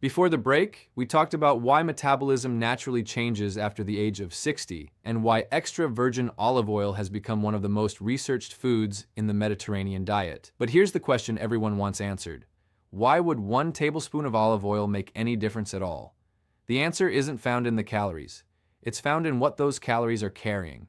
Before the break, we talked about why metabolism naturally changes after the age of 60 and why extra virgin olive oil has become one of the most researched foods in the Mediterranean diet. But here's the question everyone wants answered. Why would 1 tablespoon of olive oil make any difference at all? The answer isn't found in the calories. It's found in what those calories are carrying.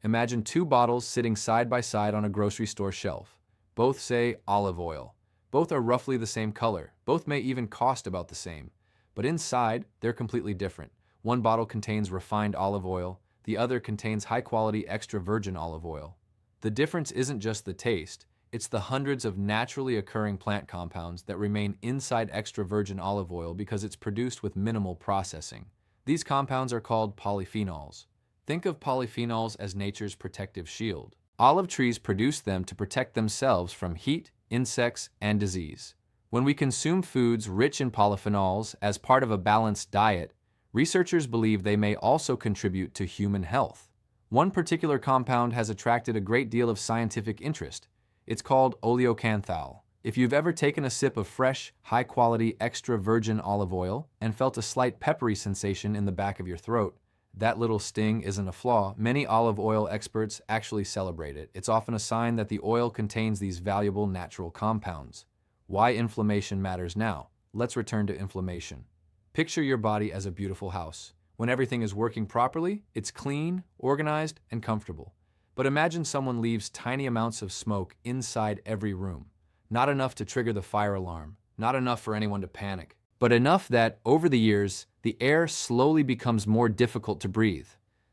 Imagine 2 bottles sitting side by side on a grocery store shelf. Both say olive oil. Both are roughly the same color. Both may even cost about the same. But inside, they're completely different. One bottle contains refined olive oil. The other contains high-quality extra virgin olive oil. The difference isn't just the taste. It's the hundreds of naturally occurring plant compounds that remain inside extra virgin olive oil because it's produced with minimal processing. These compounds are called polyphenols. Think of polyphenols as nature's protective shield. Olive trees produce them to protect themselves from heat, insects, and disease. When we consume foods rich in polyphenols as part of a balanced diet, researchers believe they may also contribute to human health. One particular compound has attracted a great deal of scientific interest. It's called oleocanthal. If you've ever taken a sip of fresh, high-quality extra virgin olive oil and felt a slight peppery sensation in the back of your throat, that little sting isn't a flaw. Many olive oil experts actually celebrate it. It's often a sign that the oil contains these valuable natural compounds. Why inflammation matters now? Let's return to inflammation. Picture your body as a beautiful house. When everything is working properly, it's clean, organized, and comfortable. But imagine someone leaves tiny amounts of smoke inside every room. Not enough to trigger the fire alarm, not enough for anyone to panic, but enough that, over the years, the air slowly becomes more difficult to breathe.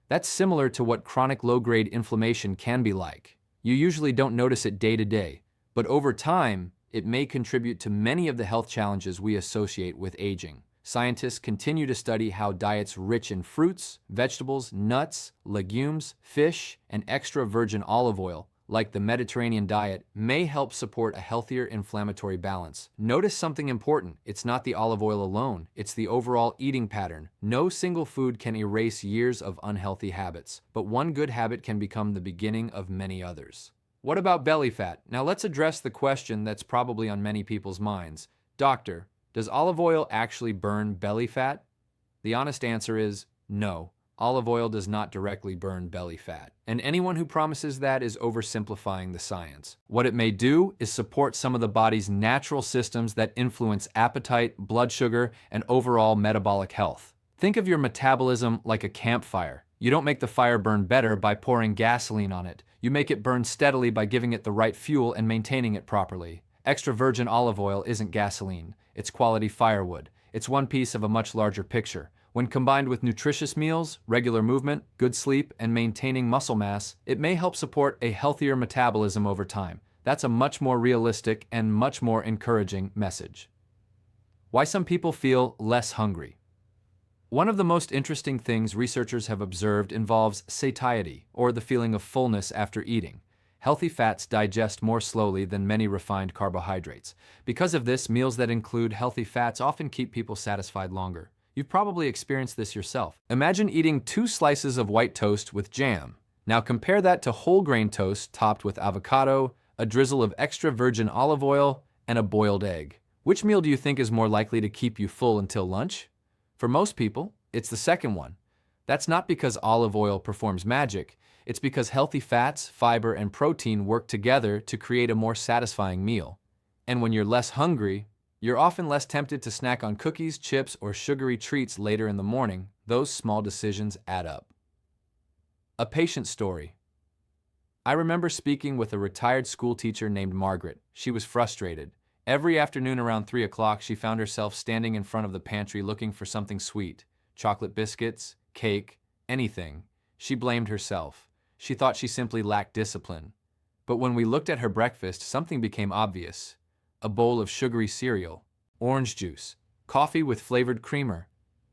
That's similar to what chronic low-grade inflammation can be like. You usually don't notice it day to day, but over time, it may contribute to many of the health challenges we associate with aging. Scientists continue to study how diets rich in fruits, vegetables, nuts, legumes, fish, and extra virgin olive oil, like the Mediterranean diet, may help support a healthier inflammatory balance. Notice something important. It's not the olive oil alone. It's the overall eating pattern. No single food can erase years of unhealthy habits, but one good habit can become the beginning of many others. What about belly fat? Now let's address the question that's probably on many people's minds. Doctor, does olive oil actually burn belly fat? The honest answer is no. Olive oil does not directly burn belly fat, and anyone who promises that is oversimplifying the science. What it may do is support some of the body's natural systems that influence appetite, blood sugar, and overall metabolic health. Think of your metabolism like a campfire. You don't make the fire burn better by pouring gasoline on it. You make it burn steadily by giving it the right fuel and maintaining it properly. Extra virgin olive oil isn't gasoline. It's quality firewood. It's one piece of a much larger picture. When combined with nutritious meals, regular movement, good sleep, and maintaining muscle mass, it may help support a healthier metabolism over time. That's a much more realistic and much more encouraging message. Why some people feel less hungry. One of the most interesting things researchers have observed involves satiety, or the feeling of fullness after eating. Healthy fats digest more slowly than many refined carbohydrates. Because of this, meals that include healthy fats often keep people satisfied longer. You've probably experienced this yourself. Imagine eating 2 slices of white toast with jam. Now compare that to whole grain toast topped with avocado, a drizzle of extra virgin olive oil, and a boiled egg. Which meal do you think is more likely to keep you full until lunch? For most people, it's the second one. That's not because olive oil performs magic. It's because healthy fats, fiber, and protein work together to create a more satisfying meal. And when you're less hungry, you're often less tempted to snack on cookies, chips, or sugary treats later in the morning. Those small decisions add up. A patient story. I remember speaking with a retired school teacher named Margaret. She was frustrated. Every afternoon around 3 o'clock, she found herself standing in front of the pantry looking for something sweet. Chocolate biscuits, cake, anything. She blamed herself. She thought she simply lacked discipline. But when we looked at her breakfast, something became obvious. A bowl of sugary cereal, orange juice, coffee with flavored creamer.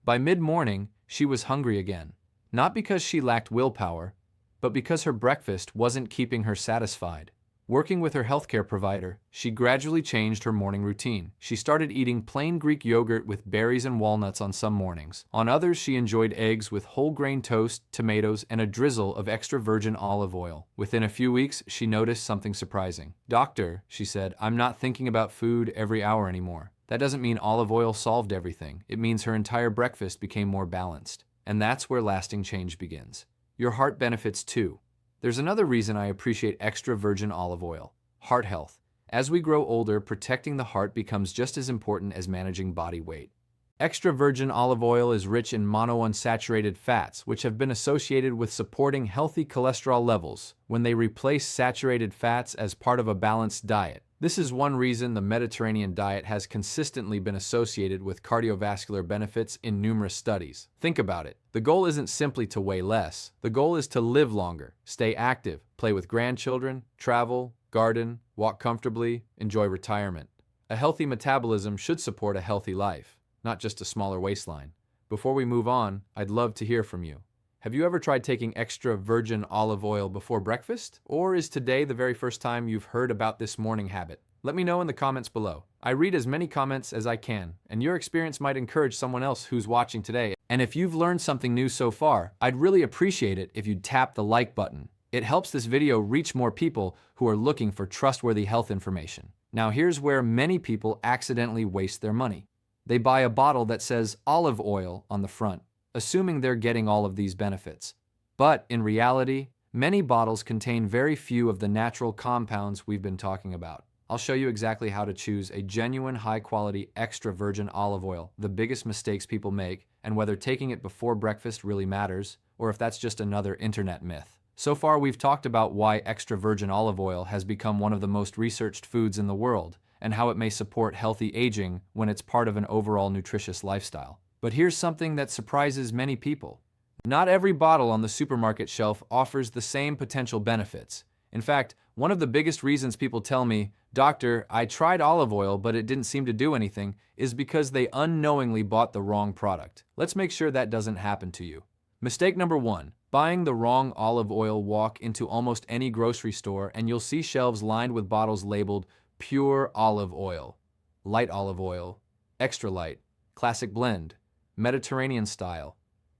By mid-morning, she was hungry again. Not because she lacked willpower, but because her breakfast wasn't keeping her satisfied. Working with her healthcare provider, she gradually changed her morning routine. She started eating plain Greek yogurt with berries and walnuts on some mornings. On others, she enjoyed eggs with whole grain toast, tomatoes, and a drizzle of extra virgin olive oil. Within a few weeks, she noticed something surprising. "Doctor," she said, "I'm not thinking about food every hour anymore. That doesn't mean olive oil solved everything. It means her entire breakfast became more balanced. And that's where lasting change begins. Your heart benefits too. There's another reason I appreciate extra virgin olive oil: heart health. As we grow older, protecting the heart becomes just as important as managing body weight. Extra virgin olive oil is rich in monounsaturated fats, which have been associated with supporting healthy cholesterol levels when they replace saturated fats as part of a balanced diet. This is one reason the Mediterranean diet has consistently been associated with cardiovascular benefits in numerous studies. Think about it. The goal isn't simply to weigh less. The goal is to live longer, stay active, play with grandchildren, travel, garden, walk comfortably, enjoy retirement. A healthy metabolism should support a healthy life, not just a smaller waistline. Before we move on, I'd love to hear from you. Have you ever tried taking extra virgin olive oil before breakfast? Or is today the very first time you've heard about this morning habit? Let me know in the comments below. I read as many comments as I can, and your experience might encourage someone else who's watching today. And if you've learned something new so far, I'd really appreciate it if you'd tap the like button. It helps this video reach more people who are looking for trustworthy health information. Now here's where many people accidentally waste their money. They buy a bottle that says olive oil on the front, assuming they're getting all of these benefits. But in reality, many bottles contain very few of the natural compounds we've been talking about. I'll show you exactly how to choose a genuine high-quality extra virgin olive oil, the biggest mistakes people make, and whether taking it before breakfast really matters, or if that's just another internet myth. So far, we've talked about why extra virgin olive oil has become one of the most researched foods in the world, and how it may support healthy aging when it's part of an overall nutritious lifestyle. But here's something that surprises many people. Not every bottle on the supermarket shelf offers the same potential benefits. In fact, one of the biggest reasons people tell me, "Doctor, I tried olive oil, but it didn't seem to do anything," is because they unknowingly bought the wrong product. Let's make sure that doesn't happen to you. Mistake number 1. Buying the wrong olive oil. Walk into almost any grocery store and you'll see shelves lined with bottles labeled pure olive oil, light olive oil, extra light, classic blend, Mediterranean style.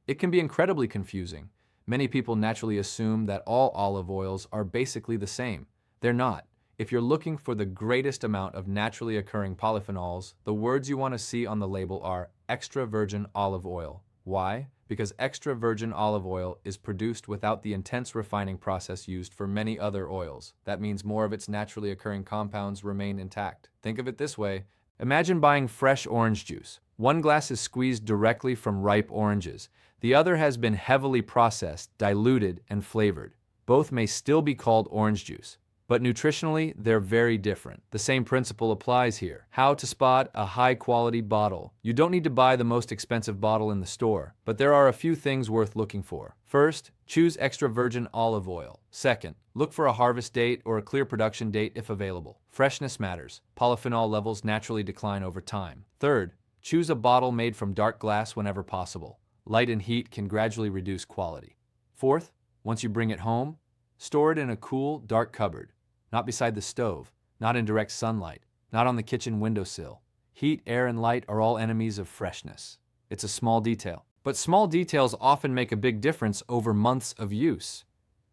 It can be incredibly confusing. Many people naturally assume that all olive oils are basically the same. They're not. If you're looking for the greatest amount of naturally occurring polyphenols, the words you want to see on the label are extra virgin olive oil. Why? Because extra virgin olive oil is produced without the intense refining process used for many other oils. That means more of its naturally occurring compounds remain intact. Think of it this way. Imagine buying fresh orange juice. One glass is squeezed directly from ripe oranges. The other has been heavily processed, diluted, and flavored. Both may still be called orange juice, but nutritionally, they're very different. The same principle applies here. How to spot a high-quality bottle. You don't need to buy the most expensive bottle in the store, but there are a few things worth looking for. First, choose extra virgin olive oil. Second, look for a harvest date or a clear production date if available. Freshness matters. Polyphenol levels naturally decline over time. Third, choose a bottle made from dark glass whenever possible. Light and heat can gradually reduce quality. Fourth, once you bring it home, store it in a cool, dark cupboard. Not beside the stove, not in direct sunlight, not on the kitchen windowsill. Heat, air, and light are all enemies of freshness. It's a small detail. But small details often make a big difference over months of use.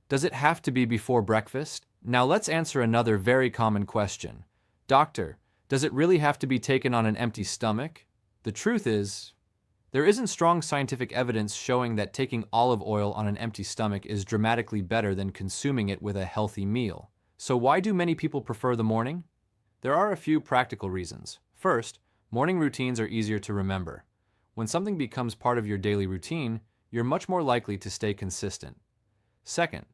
Does it have to be before breakfast? Now let's answer another very common question. Doctor, does it really have to be taken on an empty stomach? The truth is, there isn't strong scientific evidence showing that taking olive oil on an empty stomach is dramatically better than consuming it with a healthy meal. So why do many people prefer the morning? There are a few practical reasons. First, morning routines are easier to remember. When something becomes part of your daily routine, you're much more likely to stay consistent. Second,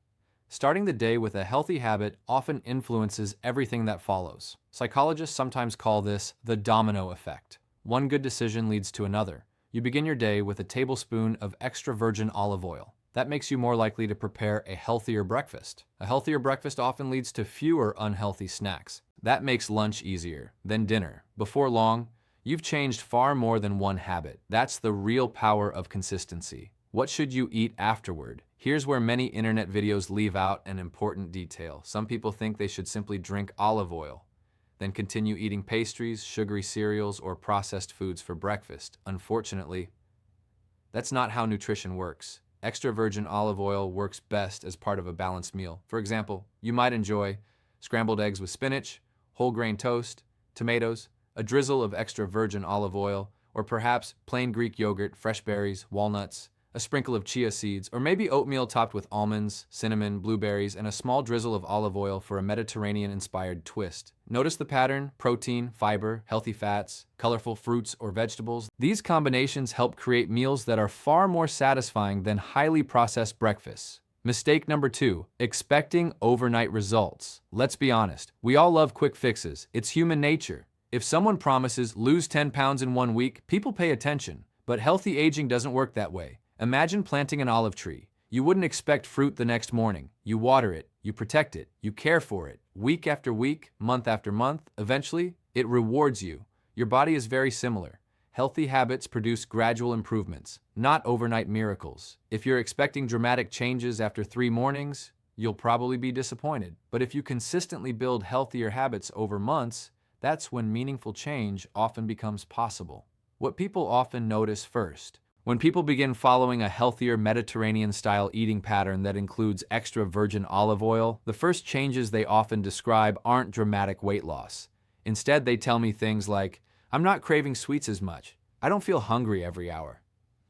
starting the day with a healthy habit often influences everything that follows. Psychologists sometimes call this the domino effect. One good decision leads to another. You begin your day with a tablespoon of extra virgin olive oil. That makes you more likely to prepare a healthier breakfast. A healthier breakfast often leads to fewer unhealthy snacks. That makes lunch easier, then dinner. Before long, you've changed far more than one habit. That's the real power of consistency. What should you eat afterward? Here's where many internet videos leave out an important detail. Some people think they should simply drink olive oil, then continue eating pastries, sugary cereals, or processed foods for breakfast. Unfortunately, that's not how nutrition works. Extra virgin olive oil works best as part of a balanced meal. For example, you might enjoy scrambled eggs with spinach, whole grain toast, tomatoes, a drizzle of extra virgin olive oil, or perhaps plain Greek yogurt, fresh berries, walnuts, a sprinkle of chia seeds, or maybe oatmeal topped with almonds, cinnamon, blueberries, and a small drizzle of olive oil for a Mediterranean-inspired twist. Notice the pattern: protein, fiber, healthy fats, colorful fruits or vegetables. These combinations help create meals that are far more satisfying than highly processed breakfasts. Mistake number 2, expecting overnight results. Let's be honest, we all love quick fixes. It's human nature. If someone promises lose 10 pounds in 1 week, people pay attention. But healthy aging doesn't work that way. Imagine planting an olive tree. You wouldn't expect fruit the next morning. You water it, you protect it, you care for it. Week after week, month after month, eventually, it rewards you. Your body is very similar. Healthy habits produce gradual improvements, not overnight miracles. If you're expecting dramatic changes after 3 mornings, you'll probably be disappointed. But if you consistently build healthier habits over months, that's when meaningful change often becomes possible. What people often notice first: when people begin following a healthier Mediterranean-style eating pattern that includes extra virgin olive oil, the first changes they often describe aren't dramatic weight loss. Instead, they tell me things like, "I'm not craving sweets as much. I don't feel hungry every hour.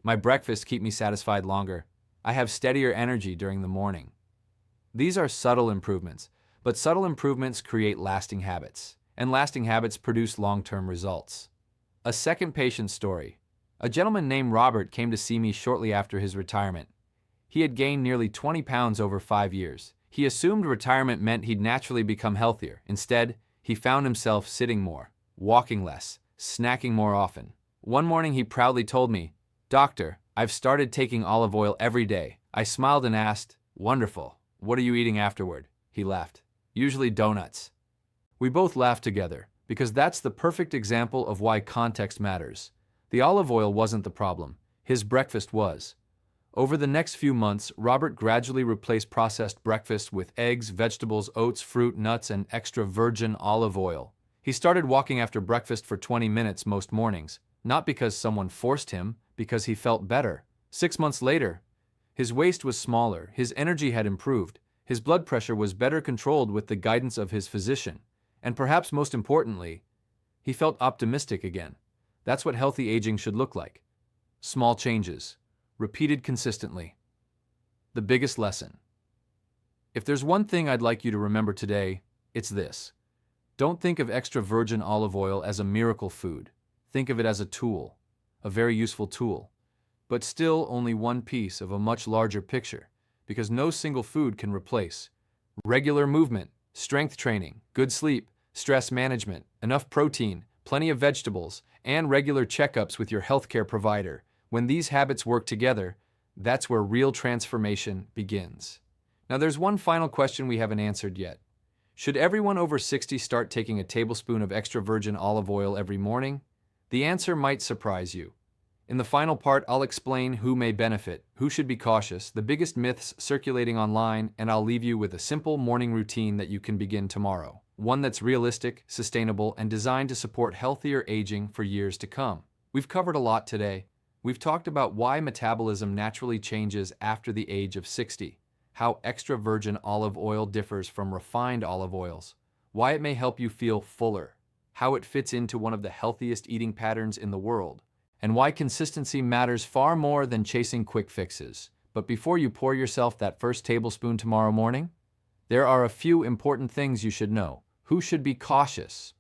My breakfasts keep me satisfied longer. I have steadier energy during the morning." These are subtle improvements, but subtle improvements create lasting habits, and lasting habits produce long-term results. A second patient story. A gentleman named Robert came to see me shortly after his retirement. He had gained nearly 20 pounds over 5 years. He assumed retirement meant he'd naturally become healthier. Instead, he found himself sitting more, walking less, snacking more often. One morning he proudly told me, "Doctor, I've started taking olive oil every day." I smiled and asked, "Wonderful. What are you eating afterward?" He laughed, "Usually donuts." We both laughed together, because that's the perfect example of why context matters. The olive oil wasn't the problem. His breakfast was. Over the next few months, Robert gradually replaced processed breakfast with eggs, vegetables, oats, fruit, nuts, and extra virgin olive oil. He started walking after breakfast for 20 minutes most mornings, not because someone forced him, because he felt better. 6 months later, his waist was smaller, his energy had improved, his blood pressure was better controlled with the guidance of his physician, and perhaps most importantly, he felt optimistic again. That's what healthy aging should look like. Small changes, repeated consistently. The biggest lesson. If there's one thing I'd like you to remember today, it's this. Don't think of extra virgin olive oil as a miracle food. Think of it as a tool, a very useful tool, but still only one piece of a much larger picture, because no single food can replace regular movement, strength training, good sleep, stress management, enough protein, plenty of vegetables, and regular checkups with your healthcare provider. When these habits work together, that's where real transformation begins. Now there's one final question we haven't answered yet. Should everyone over 60 start taking a tablespoon of extra virgin olive oil every morning? The answer might surprise you. In the final part, I'll explain who may benefit, who should be cautious, the biggest myths circulating online, and I'll leave you with a simple morning routine that you can begin tomorrow. One that's realistic, sustainable, and designed to support healthier aging for years to come. We've covered a lot today. We've talked about why metabolism naturally changes after the age of 60, how extra virgin olive oil differs from refined olive oils, why it may help you feel fuller, how it fits into one of the healthiest eating patterns in the world, and why consistency matters far more than chasing quick fixes. But before you pour yourself that first tablespoon tomorrow morning, there are a few important things you should know. Who should be cautious?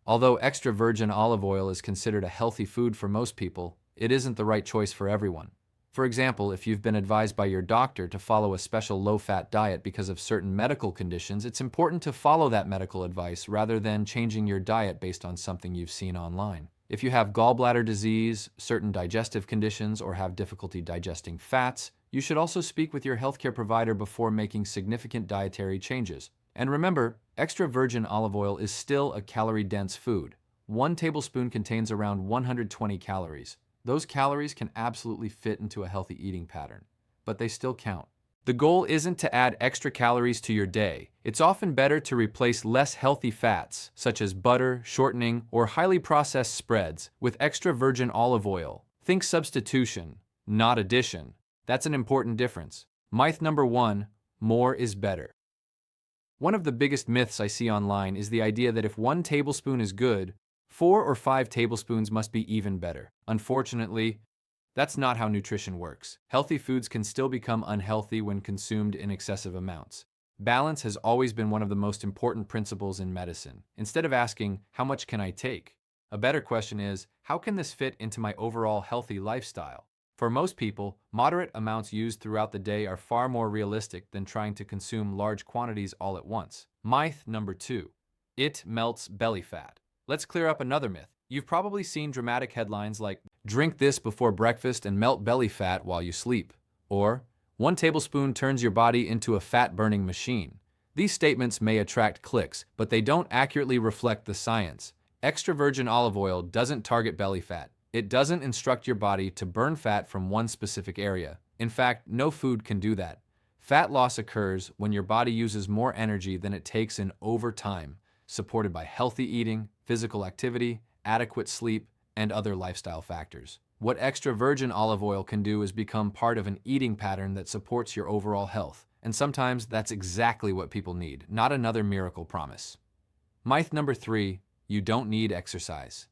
Although extra virgin olive oil is considered a healthy food for most people, it isn't the right choice for everyone. For example, if you've been advised by your doctor to follow a special low-fat diet because of certain medical conditions, it's important to follow that medical advice rather than changing your diet based on something you've seen online. If you have gallbladder disease, certain digestive conditions, or have difficulty digesting fats, you should also speak with your healthcare provider before making significant dietary changes. And remember, extra virgin olive oil is still a calorie-dense food. 1 tablespoon contains around 120 calories. Those calories can absolutely fit into a healthy eating pattern, but they still count. The goal isn't to add extra calories to your day. It's often better to replace less healthy fats, such as butter, shortening, or highly processed spreads, with extra virgin olive oil. Think substitution, not addition. That's an important difference. Myth number 1, more is better. One of the biggest myths I see online is the idea that if 1 tablespoon is good, 4 or 5 tablespoons must be even better. Unfortunately, that's not how nutrition works. Healthy foods can still become unhealthy when consumed in excessive amounts. Balance has always been one of the most important principles in medicine. Instead of asking, how much can I take? A better question is, how can this fit into my overall healthy lifestyle? For most people, moderate amounts used throughout the day are far more realistic than trying to consume large quantities all at once. Myth number 2. It melts belly fat. Let's clear up another myth. You've probably seen dramatic headlines like, drink this before breakfast and melt belly fat while you sleep, or 1 tablespoon turns your body into a fat-burning machine. These statements may attract clicks, but they don't accurately reflect the science. Extra virgin olive oil doesn't target belly fat. It doesn't instruct your body to burn fat from one specific area. In fact, no food can do that. Fat loss occurs when your body uses more energy than it takes in over time, supported by healthy eating, physical activity, adequate sleep, and other lifestyle factors. What extra virgin olive oil can do is become part of an eating pattern that supports your overall health. And sometimes that's exactly what people need, not another miracle promise. Myth number 3, you don't need exercise.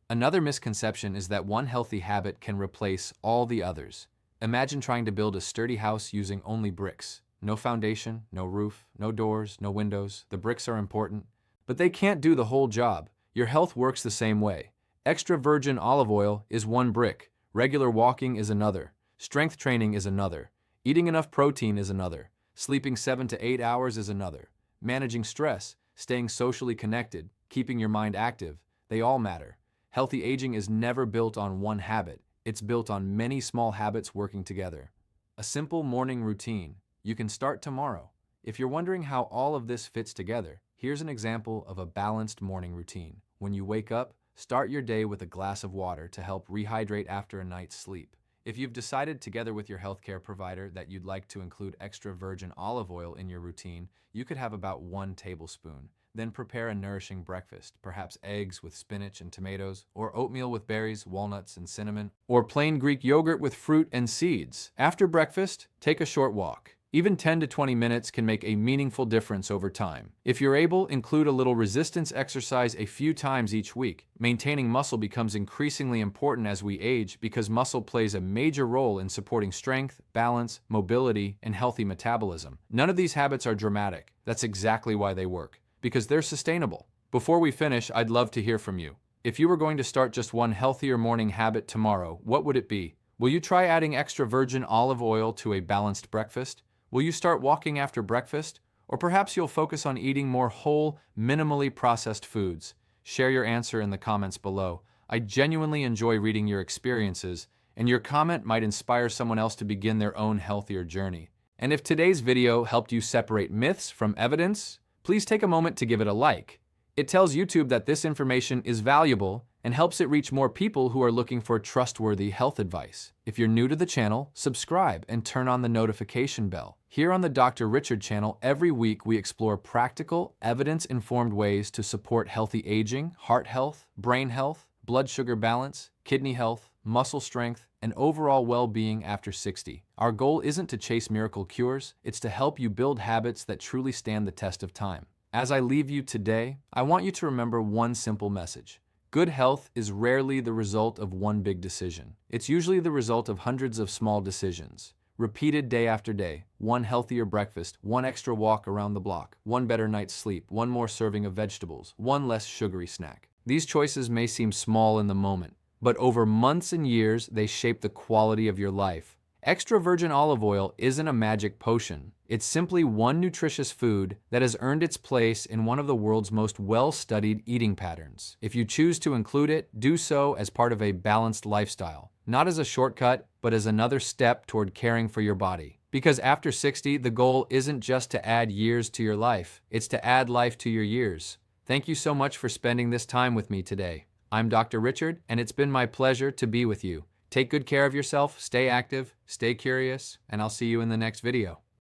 Another misconception is that one healthy habit can replace all the others. Imagine trying to build a sturdy house using only bricks. No foundation, no roof, no doors, no windows. The bricks are important, but they can't do the whole job. Your health works the same way. Extra virgin olive oil is one brick, regular walking is another, strength training is another, eating enough protein is another, sleeping 7 to 8 hours is another, managing stress, staying socially connected, keeping your mind active, they all matter. Healthy aging is never built on one habit, it's built on many small habits working together. A simple morning routine. You can start tomorrow. If you're wondering how all of this fits together, here's an example of a balanced morning routine. When you wake up, start your day with a glass of water to help rehydrate after a night's sleep. If you've decided together with your healthcare provider that you'd like to include extra virgin olive oil in your routine, you could have about 1 tablespoon. Then prepare a nourishing breakfast, perhaps eggs with spinach and tomatoes, or oatmeal with berries, walnuts, and cinnamon, or plain Greek yogurt with fruit and seeds. After breakfast, take a short walk. Even 10 to 20 minutes can make a meaningful difference over time. If you're able, include a little resistance exercise a few times each week. Maintaining muscle becomes increasingly important as we age because muscle plays a major role in supporting strength, balance, mobility, and healthy metabolism. None of these habits are dramatic. That's exactly why they work, because they're sustainable. Before we finish, I'd love to hear from you. If you were going to start just one healthier morning habit tomorrow, what would it be? Will you try adding extra virgin olive oil to a balanced breakfast? Will you start walking after breakfast? Or perhaps you'll focus on eating more whole, minimally processed foods? Share your answer in the comments below. I genuinely enjoy reading your experiences, and your comment might inspire someone else to begin their own healthier journey. And if today's video helped you separate myths from evidence, please take a moment to give it a like. It tells YouTube that this information is valuable and helps it reach more people who are looking for trustworthy health advice. If you're new to the channel, subscribe and turn on the notification bell. Here on the Dr. Richard channel, every week we explore practical, evidence-informed ways to support healthy aging, heart health, brain health, blood sugar balance, kidney health, muscle strength, and overall well-being after 60. Our goal isn't to chase miracle cures, it's to help you build habits that truly stand the test of time. As I leave you today, I want you to remember one simple message. Good health is rarely the result of one big decision. It's usually the result of hundreds of small decisions, repeated day after day. 1 healthier breakfast, 1 extra walk around the block, 1 better night's sleep, 1 more serving of vegetables, 1 less sugary snack. These choices may seem small in the moment, but over months and years, they shape the quality of your life. Extra virgin olive oil isn't a magic potion. It's simply one nutritious food that has earned its place in one of the world's most well-studied eating patterns. If you choose to include it, do so as part of a balanced lifestyle, not as a shortcut, but as another step toward caring for your body. Because after 60, the goal isn't just to add years to your life, it's to add life to your years. Thank you so much for spending this time with me today. I'm Dr. Richard, and it's been my pleasure to be with you. Take good care of yourself, stay active, stay curious, and I'll see you in the next video.